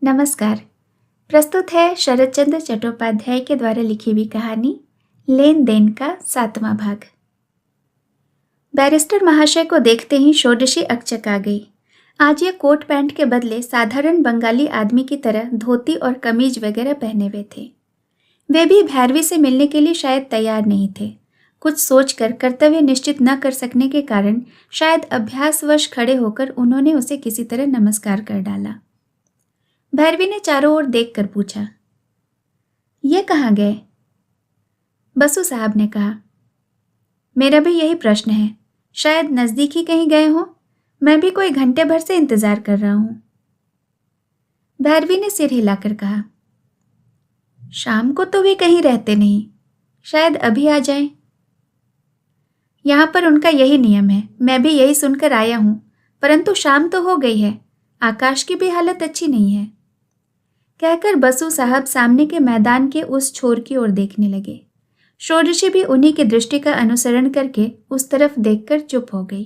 नमस्कार। प्रस्तुत है शरद चंद्र चट्टोपाध्याय के द्वारा लिखी हुई कहानी लेन देन का 7वां भाग। बैरिस्टर महाशय को देखते ही षोडशी अकचक आ गई। आज ये कोट पैंट के बदले साधारण बंगाली आदमी की तरह धोती और कमीज वगैरह पहने हुए थे। वे भी भैरवी से मिलने के लिए शायद तैयार नहीं थे। कुछ सोचकर कर्तव्य निश्चित न कर सकने के कारण शायद अभ्यासवश खड़े होकर उन्होंने उसे किसी तरह नमस्कार कर डाला। भैरवी ने चारों ओर देखकर पूछा, ये कहाँ गए? बसु साहब ने कहा, मेरा भी यही प्रश्न है। शायद नजदीक ही कहीं गए हों। मैं भी कोई घंटे भर से इंतजार कर रहा हूं। भैरवी ने सिर हिलाकर कहा, शाम को तो वे कहीं रहते नहीं, शायद अभी आ जाएं। यहां पर उनका यही नियम है। मैं भी यही सुनकर आया हूं, परंतु शाम तो हो गई है। आकाश की भी हालत अच्छी नहीं है। कहकर बसु साहब सामने के मैदान के उस छोर की ओर देखने लगे। षोडशी भी उन्हीं की दृष्टि का अनुसरण करके उस तरफ देखकर चुप हो गई।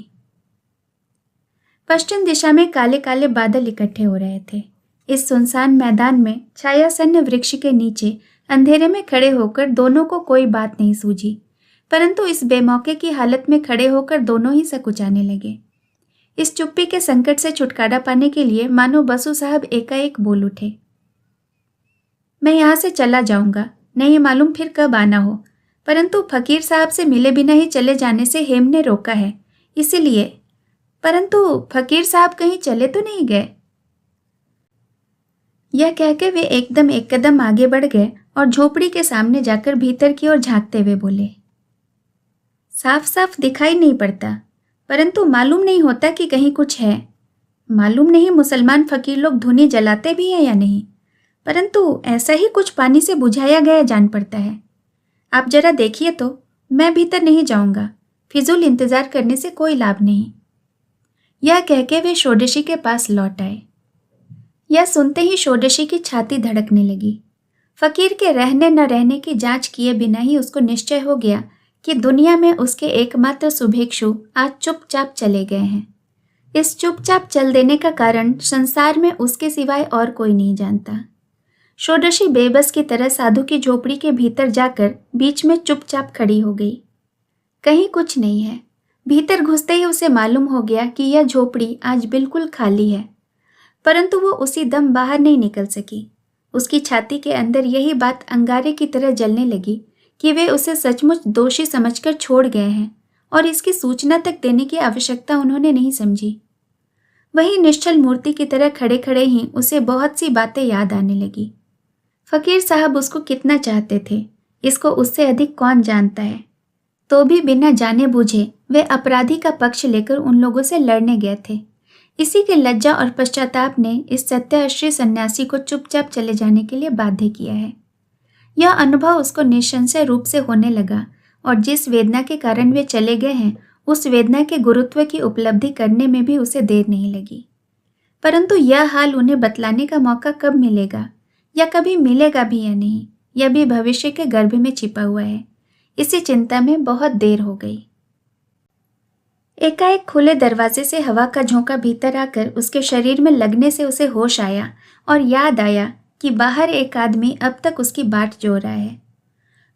पश्चिम दिशा में काले काले बादल इकट्ठे हो रहे थे। इस सुनसान मैदान में छायासन्न वृक्ष के नीचे अंधेरे में खड़े होकर दोनों को कोई बात नहीं सूझी, परंतु इस बेमौके की हालत में खड़े होकर दोनों ही सकुचाने लगे। इस चुप्पी के संकट से छुटकारा पाने के लिए मानो बसु साहब एकाएक बोल उठे, मैं यहाँ से चला जाऊंगा, नहीं मालूम फिर कब आना हो, परंतु फकीर साहब से मिले बिना ही चले जाने से हेम ने रोका है, इसीलिए। परंतु फकीर साहब कहीं चले तो नहीं गए? यह कहकर वे एकदम एक कदम आगे बढ़ गए और झोपड़ी के सामने जाकर भीतर की ओर झांकते हुए बोले, साफ साफ दिखाई नहीं पड़ता, परंतु मालूम नहीं होता कि कहीं कुछ है। मालूम नहीं मुसलमान फकीर लोग धुनी जलाते भी हैं या नहीं, परंतु ऐसा ही कुछ पानी से बुझाया गया जान पड़ता है। आप जरा देखिए तो। मैं भीतर नहीं जाऊंगा, फिजूल इंतजार करने से कोई लाभ नहीं। यह कहके वे षोडशी के पास लौट आए। यह सुनते ही षोडशी की छाती धड़कने लगी। फकीर के रहने न रहने की जांच किए बिना ही उसको निश्चय हो गया कि दुनिया में उसके एकमात्र शुभेक्षु आज चुपचाप चले गए हैं। इस चुपचाप चल देने का कारण संसार में उसके सिवाय और कोई नहीं जानता। षोडशी बेबस की तरह साधु की झोपड़ी के भीतर जाकर बीच में चुपचाप खड़ी हो गई। कहीं कुछ नहीं है। भीतर घुसते ही उसे मालूम हो गया कि यह झोपड़ी आज बिल्कुल खाली है, परंतु वो उसी दम बाहर नहीं निकल सकी। उसकी छाती के अंदर यही बात अंगारे की तरह जलने लगी कि वे उसे सचमुच दोषी समझकर छोड़ गए हैं और इसकी सूचना तक देने की आवश्यकता उन्होंने नहीं समझी। वही निश्चल मूर्ति की तरह खड़े खड़े ही उसे बहुत सी बातें याद आने लगी। फकीर साहब उसको कितना चाहते थे, इसको उससे अधिक कौन जानता है। तो भी बिना जाने बूझे वे अपराधी का पक्ष लेकर उन लोगों से लड़ने गए थे। इसी के लज्जा और पश्चाताप ने इस सत्याश्री सन्यासी को चुपचाप चले जाने के लिए बाध्य किया है। यह अनुभव उसको निसंशय रूप से होने लगा और जिस वेदना के कारण वे चले गए हैं, उस वेदना के गुरुत्व की उपलब्धि करने में भी उसे देर नहीं लगी। परंतु यह हाल उन्हें बतलाने का मौका कब मिलेगा या कभी मिलेगा भी या नहीं, यह भी भविष्य के गर्भ में छिपा हुआ है। इसी चिंता में बहुत देर हो गई। एकाएक खुले दरवाजे से हवा का झोंका भीतर आकर उसके शरीर में लगने से उसे होश आया और याद आया कि बाहर एक आदमी अब तक उसकी बाट जोह रहा है।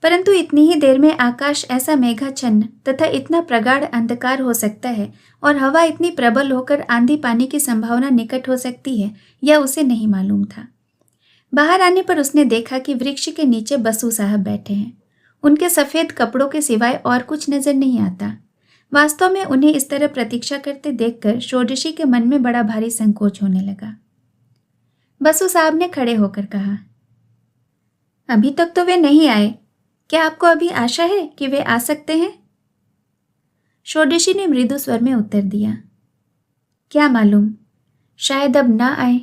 परंतु इतनी ही देर में आकाश ऐसा मेघाच्छन्न तथा इतना प्रगाढ़ अंधकार हो सकता है और हवा इतनी प्रबल होकर आंधी पानी की संभावना निकट हो सकती है, यह उसे नहीं मालूम था। बाहर आने पर उसने देखा कि वृक्ष के नीचे बसु साहब बैठे हैं। उनके सफ़ेद कपड़ों के सिवाय और कुछ नजर नहीं आता। वास्तव में उन्हें इस तरह प्रतीक्षा करते देखकर षोडशी के मन में बड़ा भारी संकोच होने लगा। बसु साहब ने खड़े होकर कहा, अभी तक तो वे नहीं आए, क्या आपको अभी आशा है कि वे आ सकते हैं? षोडशी ने मृदु स्वर में उत्तर दिया, क्या मालूम, शायद अब ना आए।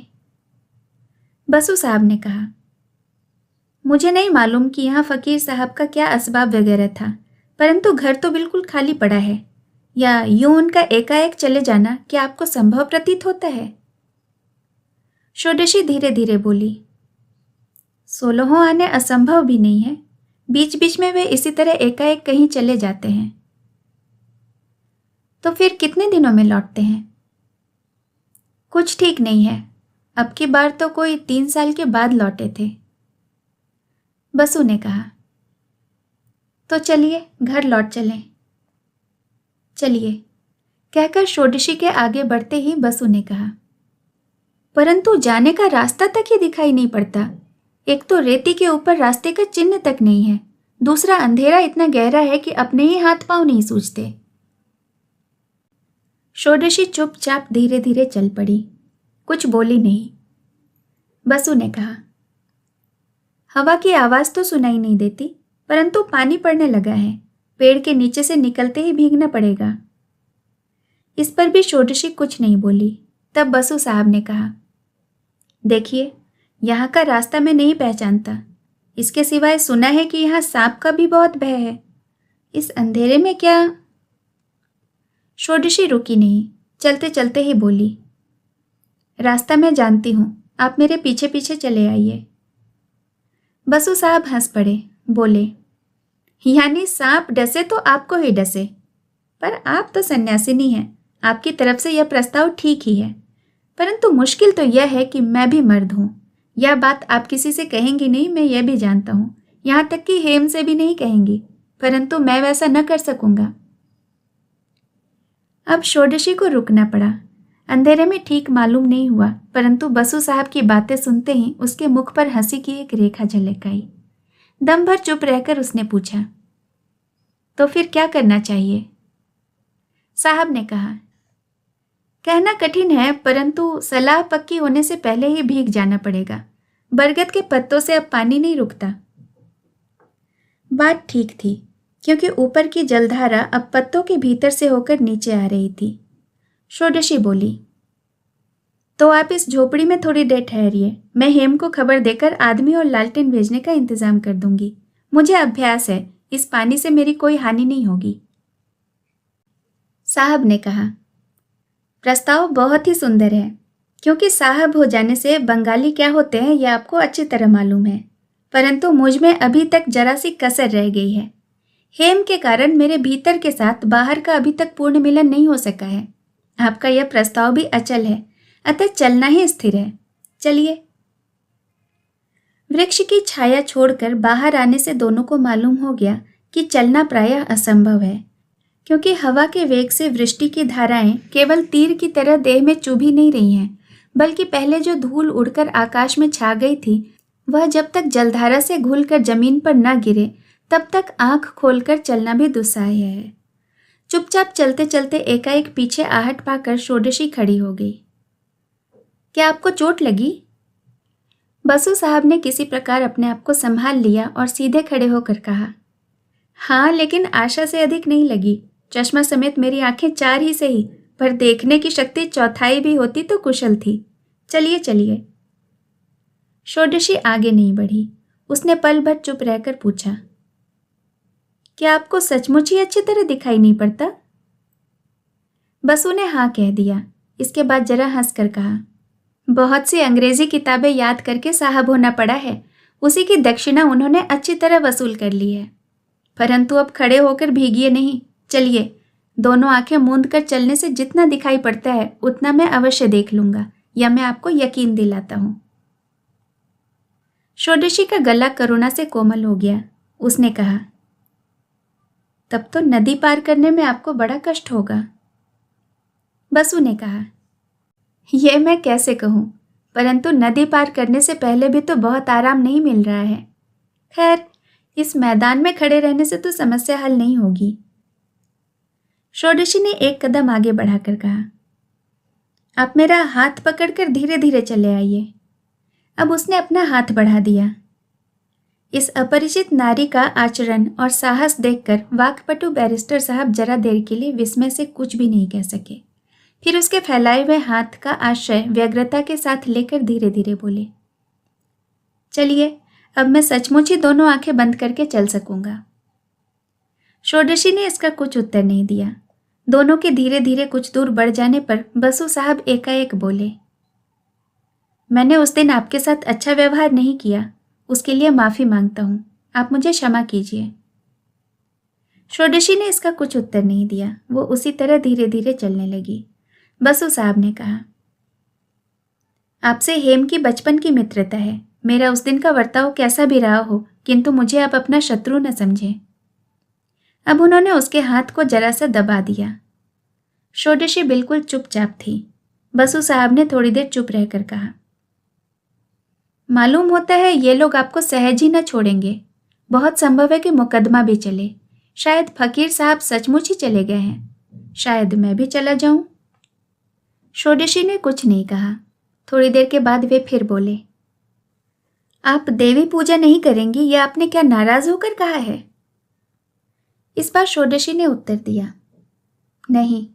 बसु साहब ने कहा, मुझे नहीं मालूम कि यहाँ फकीर साहब का क्या असबाब वगैरह था, परंतु घर तो बिल्कुल खाली पड़ा है। या यूं उनका एकाएक चले जाना क्या आपको संभव प्रतीत होता है? षोडशी धीरे धीरे बोली, 16 आने असंभव भी नहीं है। बीच बीच में वे इसी तरह एकाएक कहीं चले जाते हैं। तो फिर कितने दिनों में लौटते हैं? कुछ ठीक नहीं है। अब की बार तो कोई 3 साल के बाद लौटे थे। बसु ने कहा, तो चलिए घर लौट चलें। चलिए, कहकर षोडशी के आगे बढ़ते ही बसु ने कहा, परंतु जाने का रास्ता तक ही दिखाई नहीं पड़ता। एक तो रेती के ऊपर रास्ते का चिन्ह तक नहीं है, दूसरा अंधेरा इतना गहरा है कि अपने ही हाथ पांव नहीं सूझते। षोडशी चुपचाप धीरे धीरे चल पड़ी, कुछ बोली नहीं। बसु ने कहा, हवा की आवाज तो सुनाई नहीं देती, परंतु पानी पड़ने लगा है, पेड़ के नीचे से निकलते ही भीगना पड़ेगा। इस पर भी षोडशी कुछ नहीं बोली। तब बसु साहब ने कहा, देखिए, यहाँ का रास्ता मैं नहीं पहचानता। इसके सिवाय सुना है कि यहाँ सांप का भी बहुत भय है। इस अंधेरे में क्या? षोडशी रुकी नहीं, चलते चलते ही बोली, रास्ता मैं जानती हूँ, आप मेरे पीछे पीछे चले आइए। बसु साहब हंस पड़े, बोले, यानी सांप डसे तो आपको ही डसे। पर आप तो सन्यासिनी हैं, आपकी तरफ से यह प्रस्ताव ठीक ही है, परंतु मुश्किल तो यह है कि मैं भी मर्द हूँ। यह बात आप किसी से कहेंगी नहीं, मैं यह भी जानता हूँ, यहाँ तक कि हेम से भी नहीं कहेंगी, परंतु मैं वैसा न कर सकूंगा। अब षोडशी को रुकना पड़ा। अंधेरे में ठीक मालूम नहीं हुआ, परंतु बसु साहब की बातें सुनते ही उसके मुख पर हंसी की एक रेखा झलक आई। दम भर चुप रहकर उसने पूछा, तो फिर क्या करना चाहिए? साहब ने कहा, कहना कठिन है, परंतु सलाह पक्की होने से पहले ही भीग जाना पड़ेगा। बरगद के पत्तों से अब पानी नहीं रुकता। बात ठीक थी, क्योंकि ऊपर की जलधारा अब पत्तों के भीतर से होकर नीचे आ रही थी। षोडशी बोली, तो आप इस झोपड़ी में थोड़ी देर ठहरिए, मैं हेम को खबर देकर आदमी और लालटेन भेजने का इंतजाम कर दूंगी। मुझे अभ्यास है, इस पानी से मेरी कोई हानि नहीं होगी। साहब ने कहा, प्रस्ताव बहुत ही सुंदर है, क्योंकि साहब हो जाने से बंगाली क्या होते हैं यह आपको अच्छी तरह मालूम है, परंतु मुझ में अभी तक जरा सी कसर रह गई है। हेम के कारण मेरे भीतर के साथ बाहर का अभी तक पूर्ण मिलन नहीं हो सका है। आपका यह प्रस्ताव भी अचल है, अतः चलना ही स्थिर है। चलिए। वृक्ष की छाया छोड़कर बाहर आने से दोनों को मालूम हो गया कि चलना प्रायः असंभव है, क्योंकि हवा के वेग से वृष्टि की धाराएं केवल तीर की तरह देह में चुभी नहीं रही हैं, बल्कि पहले जो धूल उड़कर आकाश में छा गई थी वह जब तक जलधारा से घुलकर जमीन पर न गिरे तब तक आंख खोलकर चलना भी दुस्साह्य है। चुपचाप चलते चलते एकाएक पीछे आहट पाकर षोडशी खड़ी हो गई। क्या आपको चोट लगी? बसु साहब ने किसी प्रकार अपने आप को संभाल लिया और सीधे खड़े होकर कहा, हाँ, लेकिन आशा से अधिक नहीं लगी। चश्मा समेत मेरी आंखें 4 ही सही, पर देखने की शक्ति 1/4 भी होती तो कुशल थी। चलिए चलिए। षोडशी आगे नहीं बढ़ी। उसने पल भर चुप रहकर पूछा, क्या आपको सचमुच ही अच्छी तरह दिखाई नहीं पड़ता? बसु ने हाँ कह दिया। इसके बाद जरा हंसकर कहा, बहुत सी अंग्रेजी किताबें याद करके साहब होना पड़ा है, उसी की दक्षिणा उन्होंने अच्छी तरह वसूल कर ली है। परंतु अब खड़े होकर भीगिए नहीं, चलिए। दोनों आंखें मूंद कर चलने से जितना दिखाई पड़ता है उतना मैं अवश्य देख लूंगा, यह मैं आपको यकीन दिलाता हूं। षोडशी का गला करुणा से कोमल हो गया। उसने कहा, तब तो नदी पार करने में आपको बड़ा कष्ट होगा। बसु ने कहा, यह मैं कैसे कहूं, परंतु नदी पार करने से पहले भी तो बहुत आराम नहीं मिल रहा है। खैर, इस मैदान में खड़े रहने से तो समस्या हल नहीं होगी। षोडशी ने एक कदम आगे बढ़ाकर कहा, आप मेरा हाथ पकड़कर धीरे धीरे चले आइए। अब उसने अपना हाथ बढ़ा दिया। इस अपरिचित नारी का आचरण और साहस देखकर वाक्पटु बैरिस्टर साहब जरा देर के लिए विस्मय से कुछ भी नहीं कह सके। फिर उसके फैलाए हुए हाथ का आश्रय व्यग्रता के साथ लेकर धीरे धीरे बोले, चलिए, अब मैं सचमुच ही दोनों आंखें बंद करके चल सकूंगा। षोडशी ने इसका कुछ उत्तर नहीं दिया। दोनों के धीरे धीरे कुछ दूर बढ़ जाने पर बसु साहब एकाएक बोले, मैंने उस दिन आपके साथ अच्छा व्यवहार नहीं किया, उसके लिए माफी मांगता हूं, आप मुझे क्षमा कीजिए। षोडशी ने इसका कुछ उत्तर नहीं दिया। वो उसी तरह धीरे धीरे चलने लगी। बसु साहब ने कहा, आपसे हेम की बचपन की मित्रता है। मेरा उस दिन का बर्ताव कैसा भी रहा हो, किंतु मुझे आप अपना शत्रु न समझें। अब उन्होंने उसके हाथ को जरा सा दबा दिया। षोडशी बिल्कुल चुपचाप थी। बसु साहब ने थोड़ी देर चुप रहकर कहा, मालूम होता है ये लोग आपको सहज ही न छोड़ेंगे। बहुत संभव है कि मुकदमा भी चले। शायद फकीर साहब सचमुच ही चले गए हैं। शायद मैं भी चला जाऊं। षोडशी ने कुछ नहीं कहा। थोड़ी देर के बाद वे फिर बोले, आप देवी पूजा नहीं करेंगी, यह आपने क्या नाराज होकर कहा है? इस बार षोडशी ने उत्तर दिया, नहीं।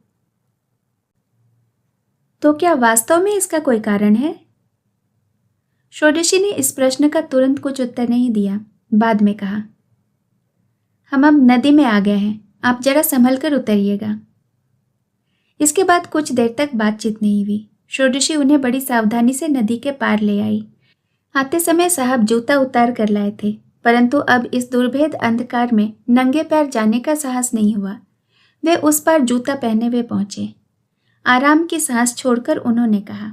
तो क्या वास्तव में इसका कोई कारण है? षोडशी ने इस प्रश्न का तुरंत कुछ उत्तर नहीं दिया। बाद में कहा, हम अब नदी में आ गए हैं, आप जरा संभल कर उतरिएगा। इसके बाद कुछ देर तक बातचीत नहीं हुई। षोडशी उन्हें बड़ी सावधानी से नदी के पार ले आई। आते समय साहब जूता उतार कर लाए थे, परंतु अब इस दुर्भेद अंधकार में नंगे पैर जाने का साहस नहीं हुआ। वे उस पार जूता पहने हुए पहुंचे। आराम की सांस छोड़कर उन्होंने कहा,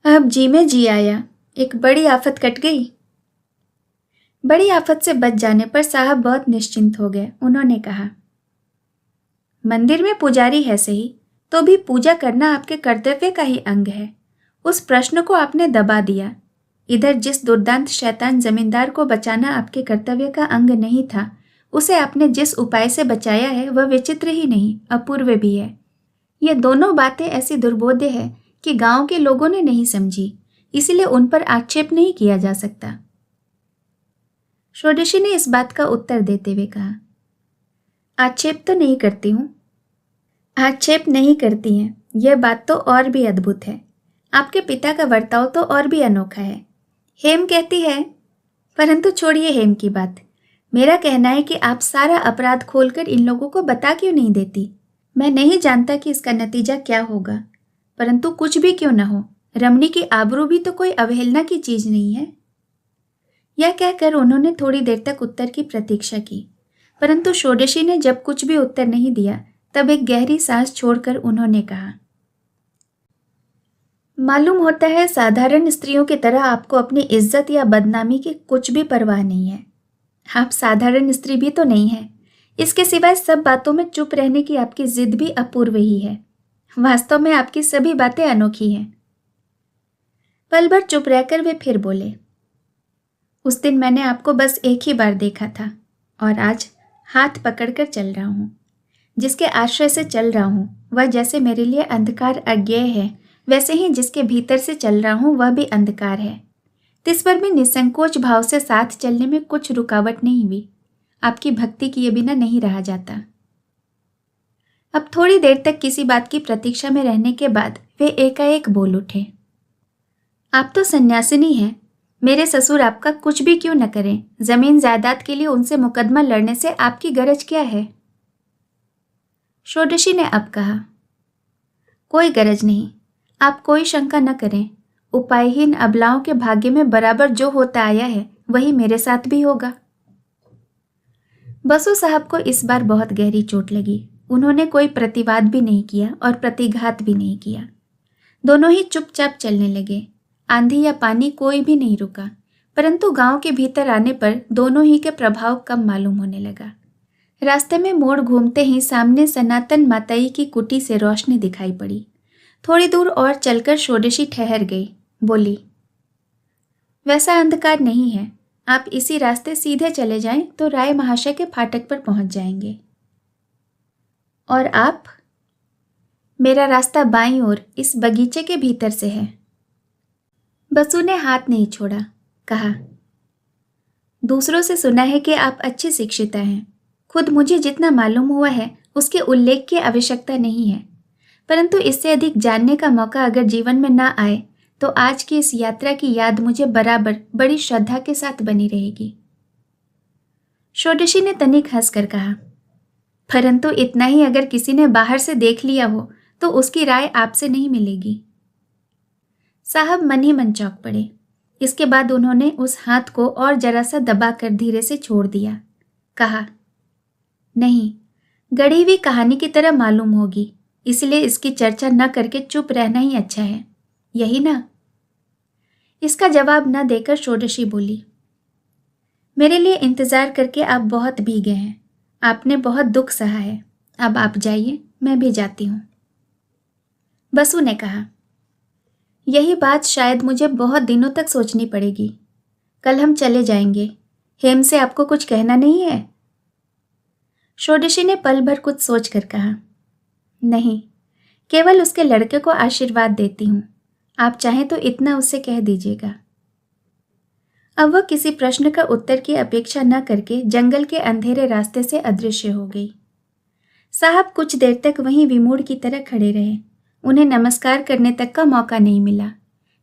अब जी में जी आया, एक बड़ी आफत कट गई। बड़ी आफत से बच जाने पर साहब बहुत निश्चिंत हो गए। उन्होंने कहा, मंदिर में पुजारी है सही, तो भी पूजा करना आपके कर्तव्य का ही अंग है। उस प्रश्न को आपने दबा दिया। इधर जिस दुर्दांत शैतान जमींदार को बचाना आपके कर्तव्य का अंग नहीं था, उसे आपने जिस उपाय से बचाया है वह विचित्र ही नहीं, अपूर्व भी है। ये दोनों बातें ऐसी दुर्बोध्य है कि गांव के लोगों ने नहीं समझी, इसलिए उन पर आक्षेप नहीं किया जा सकता। षोडशी ने इस बात का उत्तर देते हुए कहा, आक्षेप तो नहीं करती हूं। आक्षेप नहीं करती हैं, यह बात तो और भी अद्भुत है। आपके पिता का बर्ताव तो और भी अनोखा है। हेम कहती है, परंतु छोड़िए हेम की बात। मेरा कहना है कि आप सारा अपराध खोलकर इन लोगों को बता क्यों नहीं देती? मैं नहीं जानता कि इसका नतीजा क्या होगा, परंतु कुछ भी क्यों न हो, रमणी की आबरू भी तो कोई अवहेलना की चीज नहीं है। यह कहकर उन्होंने थोड़ी देर तक उत्तर की प्रतीक्षा की, परंतु षोडशी ने जब कुछ भी उत्तर नहीं दिया, तब एक गहरी सांस छोड़कर उन्होंने कहा, मालूम होता है साधारण स्त्रियों की तरह आपको अपनी इज्जत या बदनामी की कुछ भी परवाह नहीं है। आप साधारण स्त्री भी तो नहीं है। इसके सिवाय सब बातों में चुप रहने की आपकी जिद भी अपूर्व ही है। वास्तव में आपकी सभी बातें अनोखी हैं। पल भर चुप रहकर वे फिर बोले, उस दिन मैंने आपको बस एक ही बार देखा था और आज हाथ पकड़कर चल रहा हूँ। जिसके आश्रय से चल रहा हूँ वह जैसे मेरे लिए अंधकार अज्ञेय है, वैसे ही जिसके भीतर से चल रहा हूँ वह भी अंधकार है। तिस पर भी निसंकोच भाव से साथ चलने में कुछ रुकावट नहीं हुई। आपकी भक्ति किए बिना नहीं रहा जाता। अब थोड़ी देर तक किसी बात की प्रतीक्षा में रहने के बाद वे एकाएक बोल उठे, आप तो सन्यासिनी हैं। मेरे ससुर आपका कुछ भी क्यों न करें, जमीन जायदाद के लिए उनसे मुकदमा लड़ने से आपकी गरज क्या है? षोडशी ने अब कहा, कोई गरज नहीं, आप कोई शंका न करें। उपायहीन अबलाओं के भाग्य में बराबर जो होता आया है वही मेरे साथ भी होगा। बसु साहब को इस बार बहुत गहरी चोट लगी। उन्होंने कोई प्रतिवाद भी नहीं किया और प्रतिघात भी नहीं किया। दोनों ही चुपचाप चलने लगे। आंधी या पानी कोई भी नहीं रुका, परंतु गांव के भीतर आने पर दोनों ही के प्रभाव कम मालूम होने लगा। रास्ते में मोड़ घूमते ही सामने सनातन माताई की कुटी से रोशनी दिखाई पड़ी। थोड़ी दूर और चलकर षोडशी ठहर गई। बोली, वैसा अंधकार नहीं है, आप इसी रास्ते सीधे चले जाएं तो राय महाशय के फाटक पर पहुंच जाएंगे। और आप? मेरा रास्ता बाईं ओर इस बगीचे के भीतर से है। बसु ने हाथ नहीं छोड़ा। कहा, दूसरों से सुना है कि आप अच्छी शिक्षिता हैं। खुद मुझे जितना मालूम हुआ है उसके उल्लेख की आवश्यकता नहीं है, परंतु इससे अधिक जानने का मौका अगर जीवन में ना आए तो आज की इस यात्रा की याद मुझे बराबर बड़ी श्रद्धा के साथ बनी रहेगी। षोडशी ने तनिक हंसकर कहा, परंतु इतना ही अगर किसी ने बाहर से देख लिया हो तो उसकी राय आपसे नहीं मिलेगी। साहब मन ही मन चौंक पड़े। इसके बाद उन्होंने उस हाथ को और जरा सा दबाकर धीरे से छोड़ दिया। कहा, नहीं, गढ़ी हुई कहानी की तरह मालूम होगी, इसलिए इसकी चर्चा न करके चुप रहना ही अच्छा है, यही ना? इसका जवाब न देकर षोडशी बोली, मेरे लिए इंतजार करके आप बहुत भीगे हैं। आपने बहुत दुख सहा है। अब आप जाइए, मैं भी जाती हूँ। बसु ने कहा, यही बात शायद मुझे बहुत दिनों तक सोचनी पड़ेगी। कल हम चले जाएंगे। हेम से आपको कुछ कहना नहीं है? षोडशी ने पल भर कुछ सोचकर कहा, नहीं, केवल उसके लड़के को आशीर्वाद देती हूँ। आप चाहें तो इतना उससे कह दीजिएगा। अब वह किसी प्रश्न का उत्तर की अपेक्षा न करके जंगल के अंधेरे रास्ते से अदृश्य हो गई। साहब कुछ देर तक वहीं विमूढ़ की तरह खड़े रहे। उन्हें नमस्कार करने तक का मौका नहीं मिला।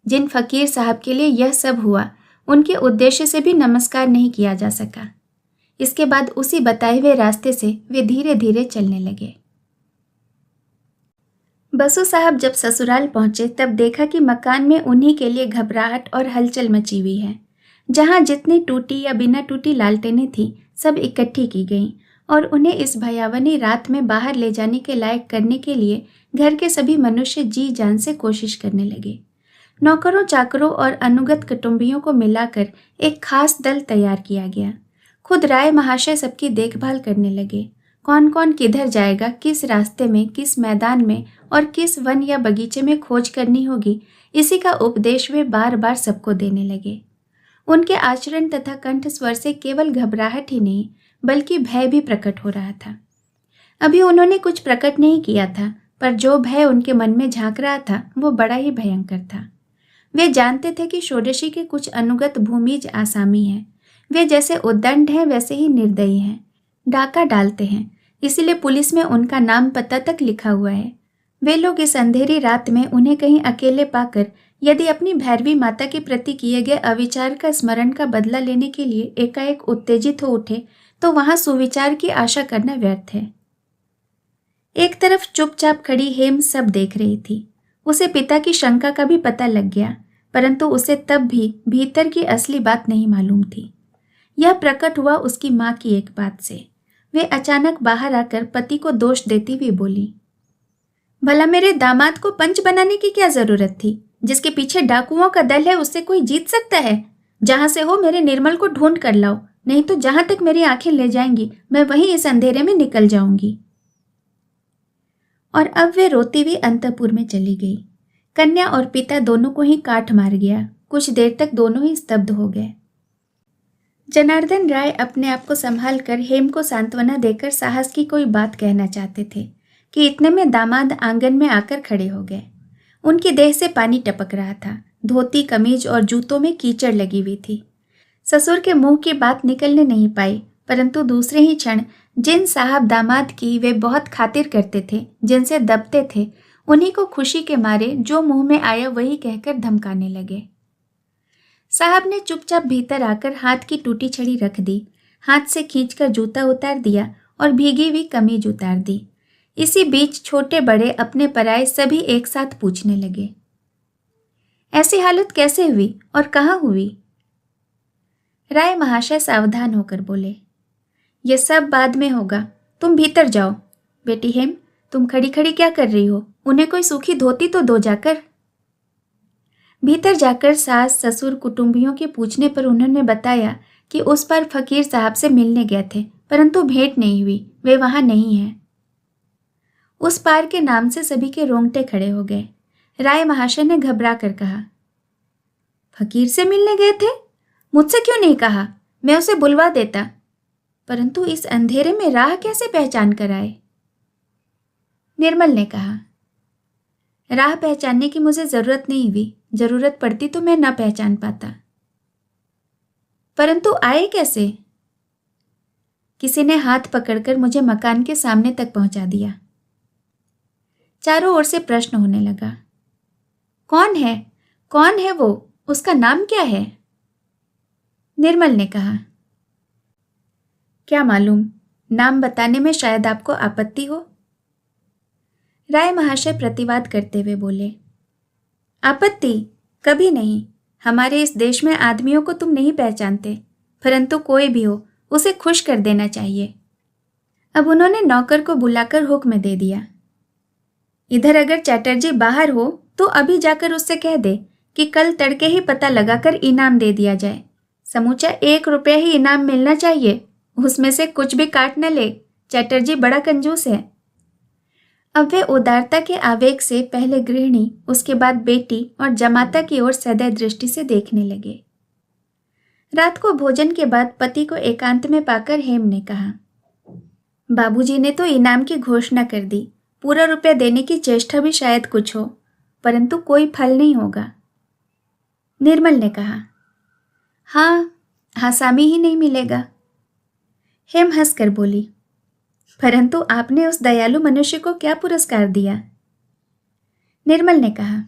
जिन फकीर साहब के लिए यह सब हुआ, उनके उद्देश्य से भी नमस्कार नहीं किया जा सका। इसके बाद उसी बताए हुए रास्ते से वे धीरे धीरे चलने लगे। बसु साहब जब ससुराल पहुंचे तब देखा कि मकान में उन्हीं के लिए घबराहट और हलचल मची हुई है। जहां जितनी टूटी या बिना टूटी लालटेनें थीं, सब इकट्ठी की गईं और उन्हें इस भयावनी रात में बाहर ले जाने के लायक करने के लिए घर के सभी मनुष्य जी जान से कोशिश करने लगे। नौकरों, चाकरों और अनुगत कुटुंबियों को मिलाकर एक खास दल तैयार किया गया। खुद राय महाशय सबकी देखभाल करने लगे। कौन कौन किधर जाएगा, किस रास्ते में, किस मैदान में और किस वन या बगीचे में खोज करनी होगी, इसी का उपदेश वे बार बार सबको देने लगे। उनके आचरण तथा कंठ स्वर से केवल घबराहट ही नहीं बल्कि भय भी प्रकट हो रहा था। अभी उन्होंने कुछ प्रकट नहीं किया था, पर जो भय उनके मन में झांक रहा था वो बड़ा ही भयंकर था। वे जानते थे कि षोडशी के कुछ अनुगत भूमिज आसामी हैं। वे जैसे उद्दंड हैं वैसे ही निर्दयी हैं, डाका डालते हैं, इसलिए पुलिस में उनका नाम पता तक लिखा हुआ है। वे लोग इस अंधेरी रात में उन्हें कहीं अकेले पाकर यदि अपनी भैरवी माता के प्रति किए गए अविचार का स्मरण का बदला लेने के लिए एकाएक उत्तेजित हो उठे तो वहां सुविचार की आशा करना व्यर्थ है। एक तरफ चुपचाप खड़ी हेम सब देख रही थी। उसे पिता की शंका का भी पता लग गया, परंतु उसे तब भी भीतर की असली बात नहीं मालूम थी। यह प्रकट हुआ उसकी माँ की एक बात से। वे अचानक बाहर आकर पति को दोष देती हुई बोली, भला मेरे दामाद को पंच बनाने की क्या जरूरत थी? जिसके पीछे डाकुओं का दल है उससे कोई जीत सकता है? जहां से हो मेरे निर्मल को ढूंढ कर लाओ, नहीं तो जहां तक मेरी आंखें ले जाएंगी मैं वहीं इस अंधेरे में निकल जाऊंगी। और अब वे रोती हुई अंतपुर में चली गई। कन्या और पिता दोनों को ही काठ मार गया। कुछ देर तक दोनों ही स्तब्ध हो गए। जनार्दन राय अपने आप को संभाल कर हेम को सांत्वना देकर साहस की कोई बात कहना चाहते थे कि इतने में दामाद आंगन में आकर खड़े हो गए। उनकी देह से पानी टपक रहा था। धोती, कमीज और जूतों में कीचड़ लगी हुई थी। ससुर के मुंह की बात निकलने नहीं पाई, परंतु दूसरे ही क्षण जिन साहब दामाद की वे बहुत खातिर करते थे, जिनसे दबते थे, उन्हीं को खुशी के मारे जो मुंह में आया वही कहकर धमकाने लगे। साहब ने चुपचाप भीतर आकर हाथ की टूटी छड़ी रख दी, हाथ से खींचकर जूता उतार दिया और भीगी हुई कमीज उतार दी। इसी बीच छोटे बड़े अपने पराए सभी एक साथ पूछने लगे, ऐसी हालत कैसे हुई और कहाँ हुई? राय महाशय सावधान होकर बोले, यह सब बाद में होगा, तुम भीतर जाओ। बेटी हेम, तुम खड़ी खड़ी क्या कर रही हो? उन्हें कोई सूखी धोती तो दो जाकर। भीतर जाकर सास, ससुर, कुटुंबियों के पूछने पर उन्होंने बताया कि उस पर फकीर साहब से मिलने गए थे, परंतु भेंट नहीं हुई, वे वहां नहीं हैं। उस पार के नाम से सभी के रोंगटे खड़े हो गए। राय महाशय ने घबरा कर कहा, फकीर से मिलने गए थे? मुझसे क्यों नहीं कहा? मैं उसे बुलवा देता, परंतु इस अंधेरे में राह कैसे पहचान कर आए? निर्मल ने कहा, राह पहचानने की मुझे जरूरत नहीं हुई, जरूरत पड़ती तो मैं न पहचान पाता। परंतु आए कैसे? किसी ने हाथ पकड़कर मुझे मकान के सामने तक पहुंचा दिया। चारों ओर से प्रश्न होने लगा, कौन है? कौन है वो? उसका नाम क्या है? निर्मल ने कहा, क्या मालूम, नाम बताने में शायद आपको आपत्ति हो। राय महाशय प्रतिवाद करते हुए बोले, आपत्ति? कभी नहीं। हमारे इस देश में आदमियों को तुम नहीं पहचानते, परंतु कोई भी हो उसे खुश कर देना चाहिए। अब उन्होंने नौकर को बुलाकर हुक्म दे दिया, इधर अगर चैटर्जी बाहर हो तो अभी जाकर उससे कह दे कि कल तड़के ही पता लगाकर इनाम दे दिया जाए। समूचा 1 रुपया ही इनाम मिलना चाहिए, उसमें से कुछ भी काट न ले। चटर्जी बड़ा कंजूस है। अब वे उदारता के आवेग से पहले गृहिणी, उसके बाद बेटी और जमाता की ओर सदैव दृष्टि से देखने लगे। रात को भोजन के बाद पति को एकांत में पाकर हेम ने कहा, बाबूजी ने तो इनाम की घोषणा कर दी। पूरा रुपया देने की चेष्टा भी शायद कुछ हो, परंतु कोई फल नहीं होगा। निर्मल ने कहा, हाँ, आसामी ही नहीं मिलेगा। हेम हंसकर बोली, परंतु आपने उस दयालु मनुष्य को क्या पुरस्कार दिया? निर्मल ने कहा,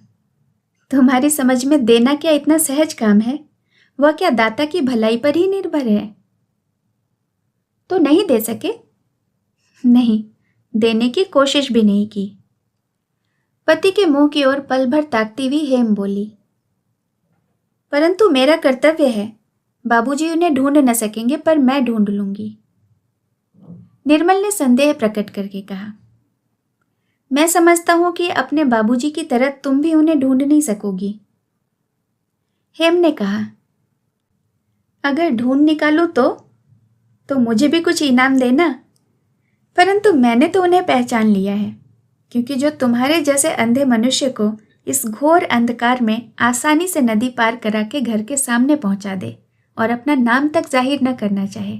तुम्हारी समझ में देना क्या इतना सहज काम है? वह क्या दाता की भलाई पर ही निर्भर है? तो नहीं दे सके? नहीं, देने की कोशिश भी नहीं की। पति के मुंह की ओर पल भर ताकती हुई हेम बोली, परंतु मेरा कर्तव्य है। बाबूजी उन्हें ढूंढ न सकेंगे, पर मैं ढूंढ लूंगी। निर्मल ने संदेह प्रकट करके कहा, मैं समझता हूं कि अपने बाबूजी की तरह तुम भी उन्हें ढूंढ नहीं सकोगी। हेम ने कहा, अगर ढूंढ निकालो तो मुझे भी कुछ इनाम देना। परंतु मैंने तो उन्हें पहचान लिया है, क्योंकि जो तुम्हारे जैसे अंधे मनुष्य को इस घोर अंधकार में आसानी से नदी पार करा के घर के सामने पहुंचा दे और अपना नाम तक जाहिर न करना चाहे,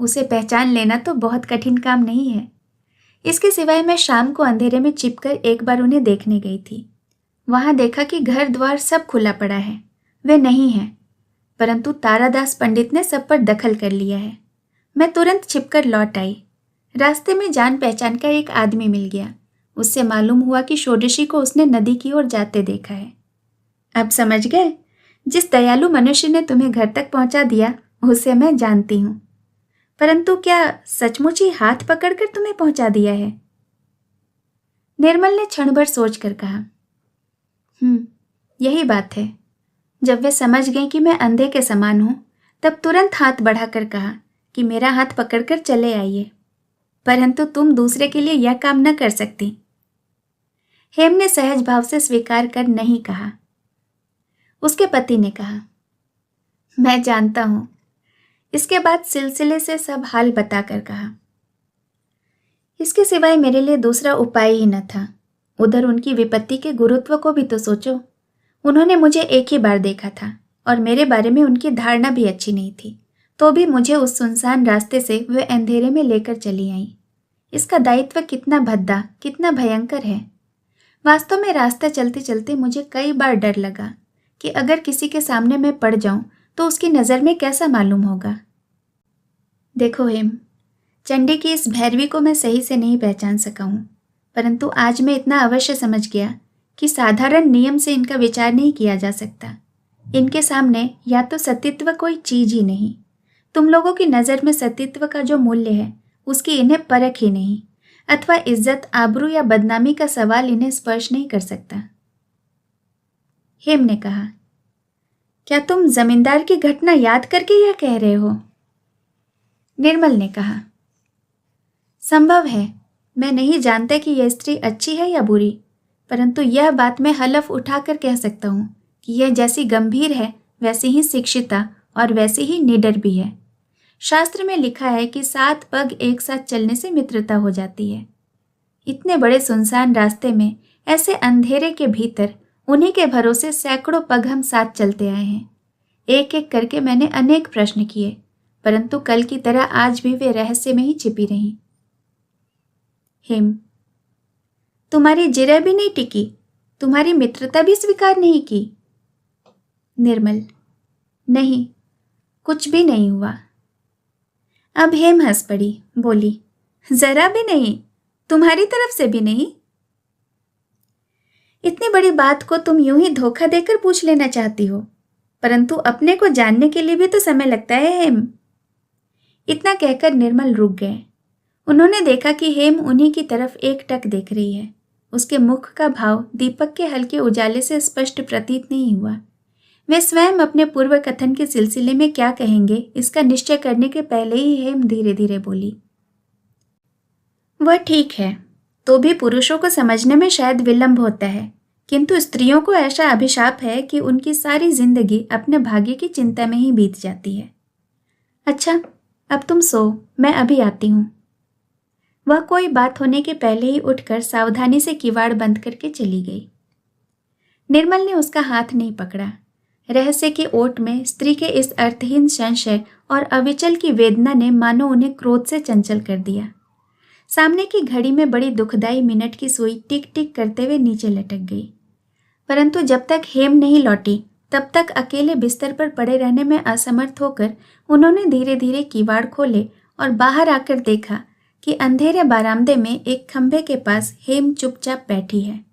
उसे पहचान लेना तो बहुत कठिन काम नहीं है। इसके सिवाय मैं शाम को अंधेरे में छिपकर एक बार उन्हें देखने गई थी। वहां देखा कि घर द्वार सब खुला पड़ा है, वे नहीं हैं, परंतु तारादास पंडित ने सब पर दखल कर लिया है। मैं तुरंत छिपकर लौट आई। रास्ते में जान पहचान का एक आदमी मिल गया। उससे मालूम हुआ कि षोडशी को उसने नदी की ओर जाते देखा है। अब समझ गए, जिस दयालु मनुष्य ने तुम्हें घर तक पहुंचा दिया उसे मैं जानती हूं। परंतु क्या सचमुच ही हाथ पकड़कर तुम्हें पहुंचा दिया है? निर्मल ने क्षण भर सोच कर कहा, यही बात है। जब वे समझ गई कि मैं अंधे के समान हूं, तब तुरंत हाथ बढ़ाकर कहा कि मेरा हाथ पकड़कर चले आइए। परंतु तुम दूसरे के लिए यह काम न कर सकती। हेम ने सहज भाव से स्वीकार कर नहीं कहा। उसके पति ने कहा, मैं जानता हूं। इसके बाद सिलसिले से सब हाल बताकर कहा, इसके सिवाय मेरे लिए दूसरा उपाय ही न था। उधर उनकी विपत्ति के गुरुत्व को भी तो सोचो। उन्होंने मुझे एक ही बार देखा था और मेरे बारे में उनकी धारणा भी अच्छी नहीं थी, तो भी मुझे उस सुनसान रास्ते से वे अंधेरे में लेकर चली आईं। इसका दायित्व कितना भद्दा, कितना भयंकर है। वास्तव में रास्ता चलते चलते मुझे कई बार डर लगा कि अगर किसी के सामने मैं पड़ जाऊं तो उसकी नज़र में कैसा मालूम होगा। देखो हेम, चंडी की इस भैरवी को मैं सही से नहीं पहचान सका हूं, परंतु आज मैं इतना अवश्य समझ गया कि साधारण नियम से इनका विचार नहीं किया जा सकता। इनके सामने या तो सतीत्व कोई चीज ही नहीं। तुम लोगों की नज़र में सतीत्व का जो मूल्य है उसकी इन्हें परख ही नहीं, अथवा इज्जत, आबरू या बदनामी का सवाल इन्हें स्पर्श नहीं कर सकता। हेम ने कहा, क्या तुम जमींदार की घटना याद करके यह कह रहे हो? निर्मल ने कहा, संभव है। मैं नहीं जानता कि यह स्त्री अच्छी है या बुरी, परंतु यह बात मैं हलफ उठाकर कह सकता हूं कि यह जैसी गंभीर है वैसी ही शिक्षिता और वैसी ही निडर भी है। शास्त्र में लिखा है कि 7 पग एक साथ चलने से मित्रता हो जाती है। इतने बड़े सुनसान रास्ते में, ऐसे अंधेरे के भीतर, उन्हीं के भरोसे सैकड़ों पग हम साथ चलते आए हैं। एक एक करके मैंने अनेक प्रश्न किए, परंतु कल की तरह आज भी वे रहस्य में ही छिपी रहीं। हेम, तुम्हारी जिरह भी नहीं टिकी, तुम्हारी मित्रता भी स्वीकार नहीं की। निर्मल, नहीं, कुछ भी नहीं हुआ। अब हेम हंस पड़ी, बोली, जरा भी नहीं, तुम्हारी तरफ से भी नहीं? इतनी बड़ी बात को तुम यूं ही धोखा देकर पूछ लेना चाहती हो, परंतु अपने को जानने के लिए भी तो समय लगता है हेम। इतना कहकर निर्मल रुक गए। उन्होंने देखा कि हेम उन्हीं की तरफ एकटक देख रही है। उसके मुख का भाव दीपक के हल्के उजाले से स्पष्ट प्रतीत नहीं हुआ। वे स्वयं अपने पूर्व कथन के सिलसिले में क्या कहेंगे इसका निश्चय करने के पहले ही हेम धीरे धीरे बोली, वह ठीक है, तो भी पुरुषों को समझने में शायद विलंब होता है किंतु स्त्रियों को ऐसा अभिशाप है कि उनकी सारी जिंदगी अपने भाग्य की चिंता में ही बीत जाती है। अच्छा, अब तुम सो, मैं अभी आती हूँ। वह कोई बात होने के पहले ही उठकर सावधानी से किवाड़ बंद करके चली गई। निर्मल ने उसका हाथ नहीं पकड़ा। रहस्य की ओट में स्त्री के इस अर्थहीन संशय और अविचल की वेदना ने मानो उन्हें क्रोध से चंचल कर दिया। सामने की घड़ी में बड़ी दुखदाई मिनट की सुई टिक टिक करते हुए नीचे लटक गई। परंतु जब तक हेम नहीं लौटी तब तक अकेले बिस्तर पर पड़े रहने में असमर्थ होकर उन्होंने धीरे धीरे किवाड़ खोले और बाहर आकर देखा कि अंधेरे बरामदे में एक खंभे के पास हेम चुपचाप बैठी है।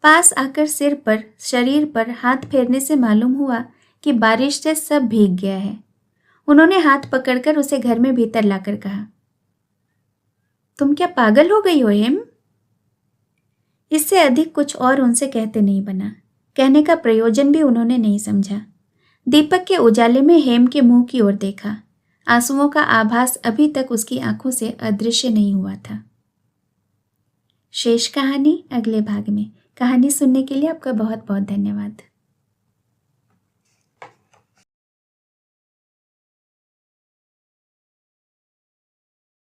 पास आकर सिर पर, शरीर पर हाथ फेरने से मालूम हुआ कि बारिश से सब भीग गया है। उन्होंने हाथ पकड़कर उसे घर में भीतर लाकर कहा, तुम क्या पागल हो गई हो हेम? इससे अधिक कुछ और उनसे कहते नहीं बना। कहने का प्रयोजन भी उन्होंने नहीं समझा। दीपक के उजाले में हेम के मुंह की ओर देखा। आंसुओं का आभास अभी तक उसकी आंखों से अदृश्य नहीं हुआ था। शेष कहानी अगले भाग में। कहानी सुनने के लिए आपका बहुत बहुत धन्यवाद।